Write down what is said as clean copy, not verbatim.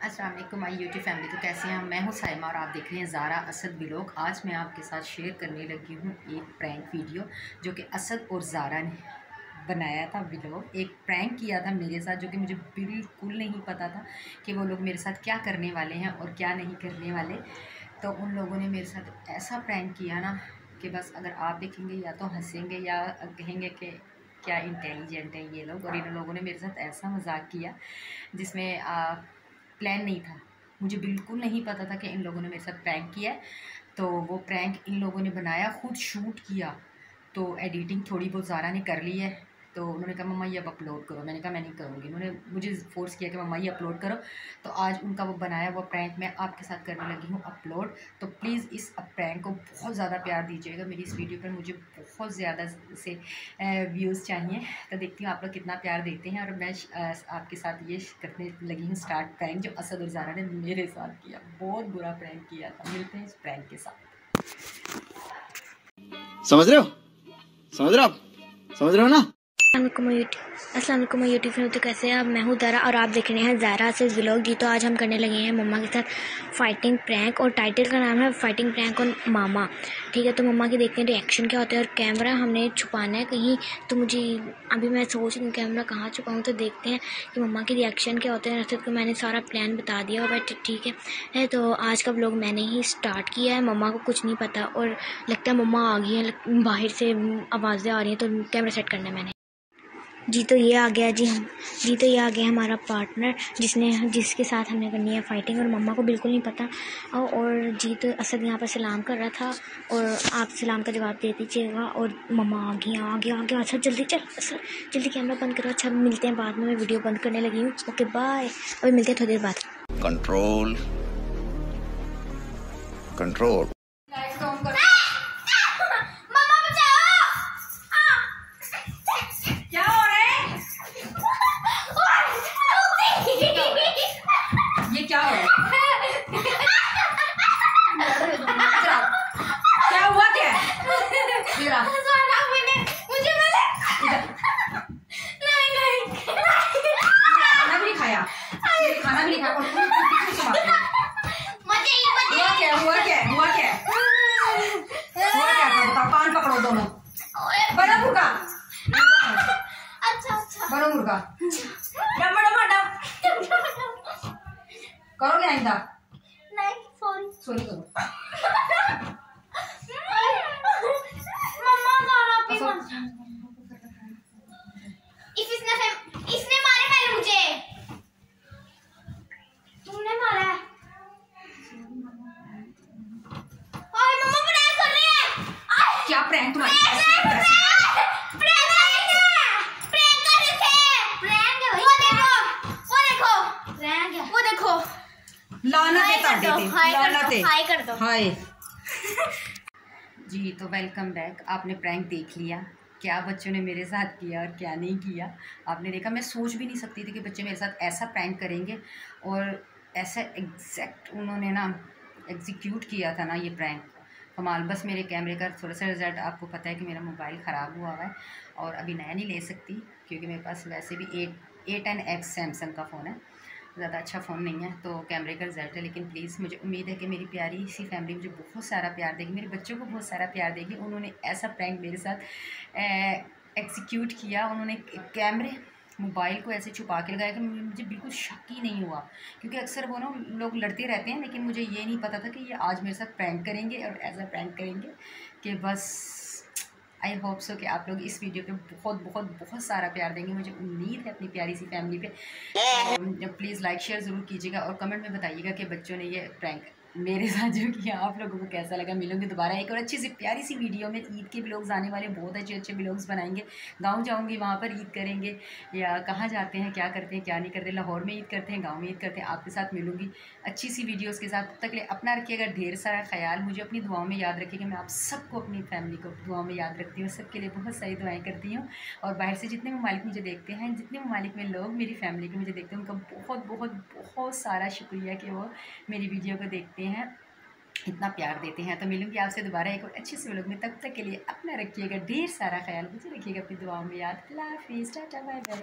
अस्सलाम वालेकुम my YouTube family. तो कैसे हैं? मैं हूं साइमा और आप देख रहे हैं ज़ारा असद व्लॉग। आज मैं आपके साथ शेयर करने लगी हूं एक प्रैंक वीडियो जो कि असद और ज़ारा ने बनाया था। व्लॉग एक प्रैंक किया था मेरे साथ, जो कि मुझे बिल्कुल नहीं पता था कि वो लोग मेरे साथ क्या करने वाले हैं और क्या नहीं करने वाले। तो उन लोगों ने मेरे साथ ऐसा प्रैंक किया ना कि बस अगर आप देखेंगे या तो हंसेंगे या कहेंगे कि क्या इंटेलिजेंट है ये लोग। और इन लोगों ने मेरे साथ ऐसा मजाक किया जिसमें प्लान नहीं था। मुझे बिल्कुल नहीं पता था कि इन लोगों ने मेरे साथ प्रैंक किया है। तो वो प्रैंक इन लोगों ने बनाया, खुद शूट किया। तो एडिटिंग थोड़ी बहुत ज़ारा ने कर ली है। तो उन्होंने कहा मम्मा ये अब अपलोड करो। मैंने कहा मैं नहीं करूँगी। उन्होंने मुझे फ़ोर्स किया कि मम्मा ये अपलोड करो। तो आज उनका वो बनाया वो प्रैंक मैं आपके साथ करने लगी हूँ अपलोड। तो प्लीज़ इस प्रैंक को बहुत ज़्यादा प्यार दीजिएगा। मेरी इस वीडियो पर मुझे बहुत ज़्यादा से व्यूज़ चाहिए। तो देखती हूँ आप लोग कितना प्यार देते हैं। और मैं आपके साथ ये करने लगी हूँ स्टार्ट प्रैंक जो असद और ज़ारा ने मेरे साथ किया। बहुत बुरा प्रैंक किया था। मिलते हैं इस प्रैंक के साथ। समझ रहे हो? समझ रहे हो आप? समझ रहे हो ना? अस्सलाम वालेकुम यूट्यूब फ्रेंड। तो कैसे हैं आप? मैं हूँ ज़ारा और आप देख रहे हैं ज़ारा से व्लॉग जी। तो आज हम करने लगे हैं मम्मा के साथ फाइटिंग प्रैंक और टाइटल का नाम है फाइटिंग प्रैंक और मामा। ठीक है, तो मम्मा के देखते हैं रिएक्शन क्या होता है। और कैमरा हमने छुपाना है कहीं, तो मुझे अभी मैं सोच रही हूँ कैमरा कहाँ छुपाऊँ। तो देखते हैं कि मम्मा के रिएक्शन क्या होते हैं। रसद को मैंने सारा प्लान बता दिया होगा, ठीक है। तो आज का व्लॉग मैंने ही स्टार्ट किया है, मम्मा को कुछ नहीं पता। और लगता है मम्मा आ गई हैं, बाहर से आवाज़ें आ रही हैं, तो कैमरा सेट करना है मैंने। जी तो ये आ गया तो ये आ गया हमारा पार्टनर जिसके साथ हमने करनी है फाइटिंग। और मम्मा को बिल्कुल नहीं पता। और जी तो असद यहाँ पर सलाम कर रहा था और आप सलाम का जवाब दे दीजिएगा। और मम्मा आ गया। अच्छा जल्दी जल्दी कैमरा बंद करो। अच्छा मिलते हैं बाद में, मैं वीडियो बंद करने लगी हूँ। ओके बाय, अभी मिलते हैं थोड़ी देर बाद। Control control. ये क्या हो रहा है? क्या हुआ? क्या खाना भी नहीं खाया और हुआ क्या बताओ। कान पकड़ो दोनों। बड़ा मुर्गा, बड़ा मुर्गा करोगे आइंदा? नहीं, सॉरी करो। इसने मारे, मैंने मुझे, तुमने मारा है। ओए मम्मा प्रैंक कर रही है। क्या प्रैंक तुम्हारी? वो देखो हाय कर दो। हाय जी। तो वेलकम बैक। आपने प्रैंक देख लिया, क्या बच्चों ने मेरे साथ किया और क्या नहीं किया आपने देखा। मैं सोच भी नहीं सकती थी कि बच्चे मेरे साथ ऐसा प्रैंक करेंगे और ऐसा एग्जैक्ट उन्होंने ना एग्जीक्यूट किया था ना ये प्रैंक। कमाल। बस मेरे कैमरे का थोड़ा सा रिजल्ट, आपको पता है कि मेरा मोबाइल ख़राब हुआ है और अभी नया नहीं ले सकती क्योंकि मेरे पास वैसे भी A10X सैमसंग का फ़ोन है। ज़्यादा अच्छा फ़ोन नहीं है तो कैमरे का रिज़ल्ट है। लेकिन प्लीज़ मुझे उम्मीद है कि मेरी प्यारी सी फैमिली मुझे बहुत सारा प्यार देगी, मेरे बच्चों को बहुत सारा प्यार देगी। उन्होंने ऐसा प्रैंक मेरे साथ एग्जीक्यूट किया। उन्होंने कैमरे मोबाइल को ऐसे छुपा के लगाया कि मुझे बिल्कुल शक ही नहीं हुआ। क्योंकि अक्सर वो ना लोग लड़ते रहते हैं, लेकिन मुझे ये नहीं पता था कि ये आज मेरे साथ प्रैंक करेंगे और ऐसा प्रैंक करेंगे कि बस आई होप सो कि आप लोग इस वीडियो पे बहुत सारा प्यार देंगे। मुझे उम्मीद है अपनी प्यारी सी फैमिली पे। तो प्लीज़ लाइक शेयर ज़रूर कीजिएगा और कमेंट में बताइएगा कि बच्चों ने ये प्रैंक मेरे साथ जो किया आप लोगों को कैसा लगा। मिलूंगी दोबारा एक और अच्छी सी प्यारी सी वीडियो में। ईद के व्लॉग्स आने वाले, बहुत अच्छे व्लॉग्स बनाएंगे। गांव जाऊंगी, वहाँ पर ईद करेंगे, या कहाँ जाते हैं, क्या करते हैं क्या नहीं करते। लाहौर में ईद करते हैं, गाँव में ईद करते हैं। आपके साथ मिलूंगी अच्छी सी वीडियोज़ के साथ। तब तक के लिए अपना रखिएगा ढेर सारा ख्याल। मुझे अपनी दुआओं में याद रखिएगा। मैं आप सबको, अपनी फैमिली को दुआओं में याद रखती हूँ। सबके लिए बहुत सारी दुआएँ करती हूँ। और बाहर से जितने ममालिक मुझे देखते हैं, जितने ममालिक में लोग मेरी फैमिली के मुझे देखते हैं, उनका बहुत सारा शुक्रिया कि वो मेरी वीडियो को देखते हैं, इतना प्यार देते हैं। तो मिलूंगी आपसे दोबारा एक और अच्छे से व्लॉग में। तब तक के लिए अपना रखिएगा ढेर सारा ख्याल, मुझे रखिएगा अपनी दुआओं में याद। अल्लाह हाफिज़, टाटा बाय बाय।